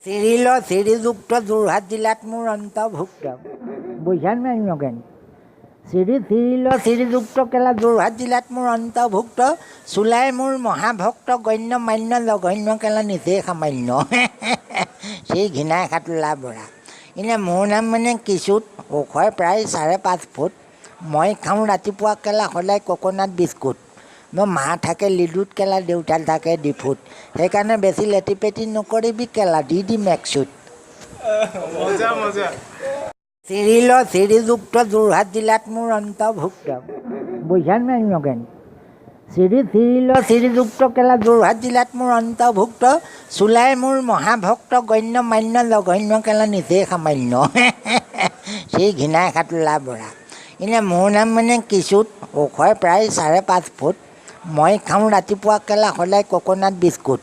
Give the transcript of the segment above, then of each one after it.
serial চিৰিযুক্ত Jorhat জিলাত মোৰ অন্তৰ্ভুক্ত বুঝান নাই নগেন চিৰিল চিৰিযুক্ত কেলা যোৰহাট জিলাত মোৰ অন্তৰ্ভুক্ত চুলাই মোৰ মহাভক্ত গণ্য মান্য জঘন্য কেলা নিজেই সামান্য সেই ঘৃণাই খাটোলা বৰা এনে মোৰ নাম মানে কিশোৰ ওখ হয় প্ৰায় 5.5 ফুট মই খাওঁ ৰাতিপুৱা কেলা সদায় কোকোনাট বিস্কুট মোৰ মা থাকে লিডুত কেলা দেউতা থাকে ডিফুট সেইকাৰণে বেছি লেটি পেটি নকৰিবি কেলা দি দিম একচুট চিৰিল চিৰিযুক্ত যোৰহাট জিলাত মোৰ অন্তৰ্ভুক্ত বুঝান নাই নগেন চিৰিল চিৰিযুক্ত কেলা যোৰহাট জিলাত মোৰ অন্তৰ্ভুক্ত চুলাই মোৰ মহাভক্ত গণ্য মান্য জঘন্য কেলা নিজেই সামান্য সেই ঘৃণাই খাটোলা বৰা এনে মোৰ নাম মানে কিশোৰ ওখ হয় প্ৰায় 5.5 ফুট মই খাওঁ ৰাতিপুৱা কেলা সদায় কোকোনাট বিস্কুট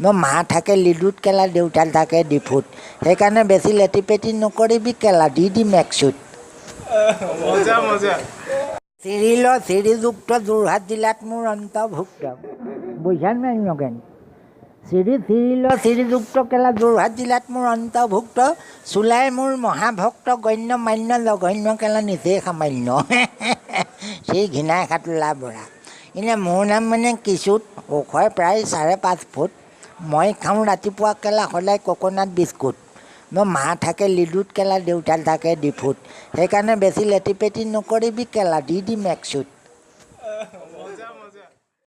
মোৰ মা থাকে লিডুত কেলা দেউতা থাকে ডিফুট সেইকাৰণে বেছি লেটি পেটি নকৰিবি কেলা দি দিম একচুট চিৰিল চিৰিযুক্ত যোৰহাট জিলাত মোৰ অন্তৰ্ভুক্ত বুঝান নাই নগেন চিৰিল চিৰিযুক্ত কেলা যোৰহাট জিলাত মোৰ অন্তৰ্ভুক্ত চুলাই মোৰ মহাভক্ত গণ্য মান্য জঘন্য কেলা নিজেই সামান্য সেই ঘৃণাই খাটোলা বৰা এনে মোৰ নাম মানে কিশোৰ ওখ হয় প্ৰায় 5.5 ফুট মই খাওঁ ৰাতিপুৱা কেলা সদায় কোকোনাট বিস্কুট মোৰ মা থাকে লিডুত কেলা দেউতা থাকে ডিফুট সেইকাৰণে বেছি লেটি পেটি নকৰিবি কেলা দি দিম একচুট